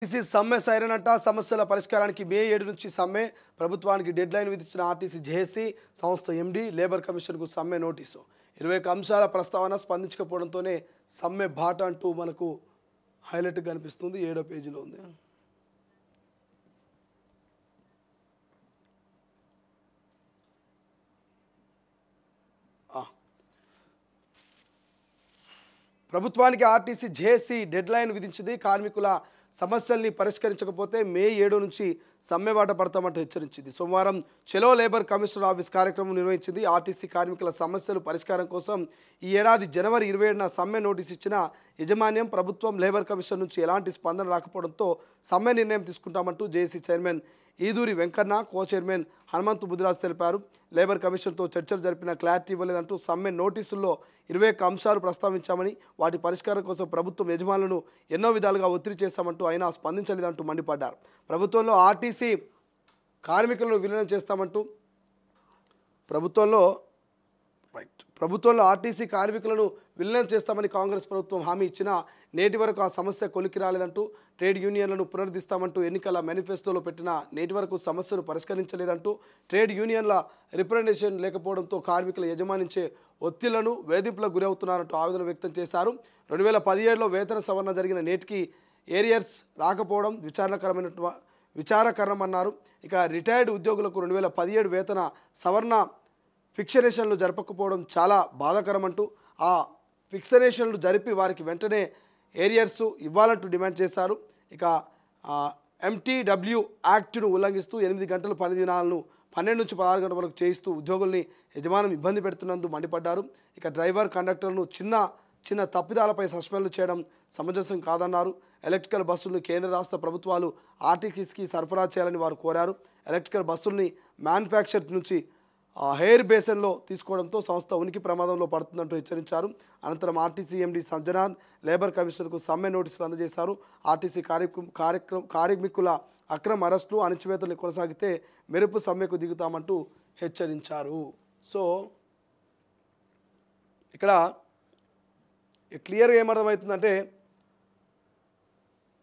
RTC సమ్మె సైరనట సమస్యల పరిష్కారానికి మే 7 నుంచి సమ్మె ప్రభుత్వానికి డెడ్ లైన్ విధించిన ఆర్టీసీ జేఏసీ సంస్థ ఎండీ లేబర్ కమిషన్కు సమ్మె నోటీసు 21 అంశాల ప్రస్తావన స్పందించకపోవడంతోనే సమ్మె బాట అంటూ మనకు హైలైట్ కనిపిస్తుంది 7వ పేజీలో ఉంది. ప్రభుత్వానికి ఆర్టీసీ జేఏసీ డెడ్ లైన్ విధించింది. కార్మికుల సమస్యల్ని పరిష్కరించకపోతే మే 7 నుంచి సమ్మె బాట పడతామంటూ హెచ్చరించింది. సోమవారం చెలో లేబర్ కమిషనర్ ఆఫీస్ కార్యక్రమం నిర్వహించింది. ఆర్టీసీ కార్మికుల సమస్యలు పరిష్కారం కోసం ఈ ఏడాది జనవరి 27న సమ్మె నోటీస్ ఇచ్చిన యాజమాన్యం ప్రభుత్వం లేబర్ కమిషన్ నుంచి ఎలాంటి స్పందన రాకపోవడంతో సమ్మె నిర్ణయం తీసుకుంటామంటూ JAC chairman Eduri Venkanna, co chairman Hanumanthu Buddhiraju తెలిపారు. లేబర్ కమిషన్తో చర్చలు జరిపిన క్లారిటీ ఇవ్వలేదంటూ సమ్మె నోటీసుల్లో 21 అంశాలు ప్రస్తావించామని, వాటి పరిష్కారం కోసం ప్రభుత్వం యజమానులను ఎన్నో విధాలుగా ఒత్తిడి చేశామంటూ అయినా స్పందించలేదంటూ మండిపడ్డారు. ప్రభుత్వంలో ఆర్టీసీ కార్మికులను విలీనం చేస్తామంటూ ప్రభుత్వంలో ఆర్టీసీ కార్మికులను విలీనం చేస్తామని కాంగ్రెస్ ప్రభుత్వం హామీ ఇచ్చినా నేటి వరకు ఆ సమస్య కొలికి రాలేదంటూ, ట్రేడ్ యూనియన్లను పునరుద్ధరిస్తామంటూ ఎన్నికల మేనిఫెస్టోలో పెట్టిన నేటి వరకు సమస్యను పరిష్కరించలేదంటూ, ట్రేడ్ యూనియన్ల రిప్రజెంటేషన్ లేకపోవడంతో కార్మికుల యజమానించే ఒత్తిళ్లను వేధింపులకు గురవుతున్నారంటూ ఆవేదన వ్యక్తం చేశారు. 2017లో వేతన సవరణ జరిగిన నేటికి ఏరియర్స్ రాకపోవడం విచారకరమన్నారు. ఇక రిటైర్డ్ ఉద్యోగులకు 2017 వేతన సవరణ ఫిక్సరేషన్లు జరపకపోవడం చాలా బాధాకరమంటూ, ఆ ఫిక్సరేషన్లు జరిపి వారికి వెంటనే ఏరియర్స్ ఇవ్వాలంటూ డిమాండ్ చేశారు. ఇక ఎంటీడబ్ల్యూ యాక్ట్ను ఉల్లంఘిస్తూ 8 గంటల పని దినాలను 12 నుంచి 16 గంటల వరకు చేయిస్తూ ఉద్యోగుల్ని యజమానం ఇబ్బంది పెడుతున్నందుకు మండిపడ్డారు. ఇక డ్రైవర్ కండక్టర్లను చిన్న తప్పిదాలపై సస్పెండ్లు చేయడం సమంజసం కాదన్నారు. ఎలక్ట్రికల్ బస్సులను కేంద్ర రాష్ట్ర ప్రభుత్వాలు ఆర్టీసీకి సరఫరా చేయాలని వారు కోరారు. ఎలక్ట్రికల్ బస్సుల్ని మ్యానుఫ్యాక్చర్ నుంచి హెయిర్ బేసన్లో తీసుకోవడంతో సంస్థ ఉనికి ప్రమాదంలో పడుతుందంటూ హెచ్చరించారు. అనంతరం ఆర్టీసీ ఎండీ సంజనాన్ లేబర్ కమిషనర్కు సమ్మె నోటీసులు అందజేశారు. ఆర్టీసీ కార్మికుల అక్రమ అరెస్టులు, అణచివేతలు కొనసాగితే మెరుపు సమ్మెకు దిగుతామంటూ హెచ్చరించారు. సో ఇక్కడ క్లియర్గా ఏమర్థమవుతుందంటే,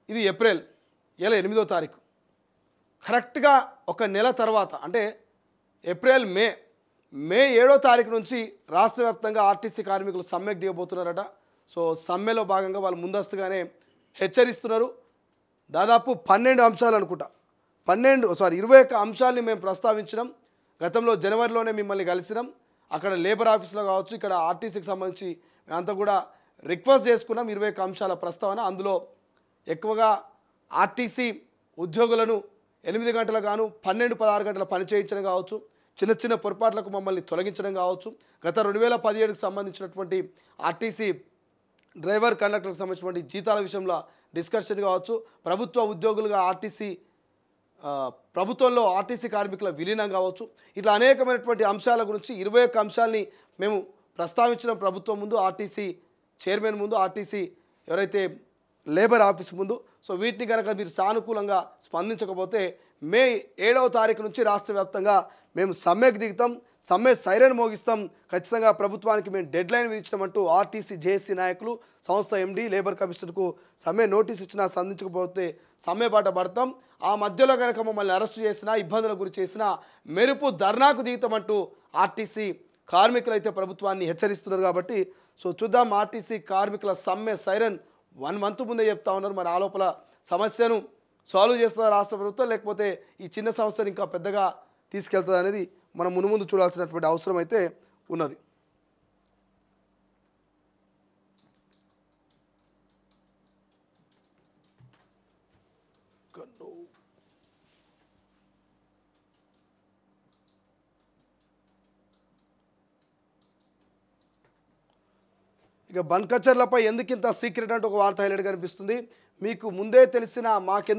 ఇది ఏప్రిల్, ఇలా 8వ తారీఖు, కరెక్ట్గా ఒక నెల తర్వాత అంటే ఏప్రిల్ మే 7వ తారీఖు నుంచి రాష్ట్ర వ్యాప్తంగా ఆర్టీసీ కార్మికులు సమ్మెకు దిగబోతున్నారట. సో సమ్మెలో భాగంగా వాళ్ళు ముందస్తుగానే హెచ్చరిస్తున్నారు. దాదాపు 12 అంశాలు అనుకుంటా, 21 అంశాలని మేము ప్రస్తావించినాం. గతంలో జనవరిలోనే మిమ్మల్ని కలిసినాం. అక్కడ లేబర్ ఆఫీస్లో కావచ్చు, ఇక్కడ ఆర్టీసీకి సంబంధించి మేమంతా కూడా రిక్వెస్ట్ చేసుకున్నాం. 21 అంశాల ప్రస్తావన. అందులో ఎక్కువగా ఆర్టీసీ ఉద్యోగులను 8 గంటల గాను 12-16 గంటల పని చేయించడం కావచ్చు, చిన్న పొరపాట్లకు మమ్మల్ని తొలగించడం కావచ్చు, గత 2017కు సంబంధించినటువంటి ఆర్టీసీ డ్రైవర్ కండక్టర్లకు సంబంధించినటువంటి జీతాల విషయంలో డిస్కషన్ కావచ్చు, ప్రభుత్వ ఉద్యోగులుగా ప్రభుత్వంలో ఆర్టీసీ కార్మికుల విలీనం కావచ్చు, ఇట్లా అనేకమైనటువంటి అంశాల గురించి 21 అంశాలని మేము ప్రస్తావించిన ప్రభుత్వం ముందు, ఆర్టీసీ చైర్మన్ ముందు, ఆర్టీసీ ఎవరైతే లేబర్ ఆఫీస్ ముందు. సో వీటిని కనుక మీరు సానుకూలంగా స్పందించకపోతే మే 7వ తారీఖు నుంచి రాష్ట్ర వ్యాప్తంగా మేము సమ్మెకు దిగుతాం, సమ్మె సైరన్ మోగిస్తాం, ఖచ్చితంగా ప్రభుత్వానికి మేము డెడ్ లైన్ విధించమంటూ ఆర్టీసీ జేఏసీ నాయకులు సంస్థ ఎండీ లేబర్ కమిషనర్కు సమ్మె నోటీస్ ఇచ్చినా స్పందించకపోతే సమ్మె బాట పడతాం. ఆ మధ్యలో కనుక మమ్మల్ని అరెస్టు చేసినా, ఇబ్బందులకు గురి చేసినా మెరుపు ధర్నాకు దిగుతామంటూ ఆర్టీసీ కార్మికులు అయితే ప్రభుత్వాన్ని హెచ్చరిస్తున్నారు. కాబట్టి సో చూద్దాం, ఆర్టీసీ కార్మికుల సమ్మె సైరన్ 1 మంత్ ముందే చెప్తా ఉన్నారు. మరి ఆ లోపల సమస్యను సాల్వ్ చేస్తుందా రాష్ట్ర ప్రభుత్వం, లేకపోతే ఈ చిన్న సమస్యను ఇంకా పెద్దగా తీసుకెళ్తుంది అనేది మనం మునుముందు చూడాల్సినటువంటి అవసరం అయితే ఉన్నది. ఇక బంకచర్లపై ఎందుకింత సీక్రెట్ అంటూ ఒక వార్త హైలైట్ కనిపిస్తుంది. మీకు ముందే తెలిసిన మాకెందుకు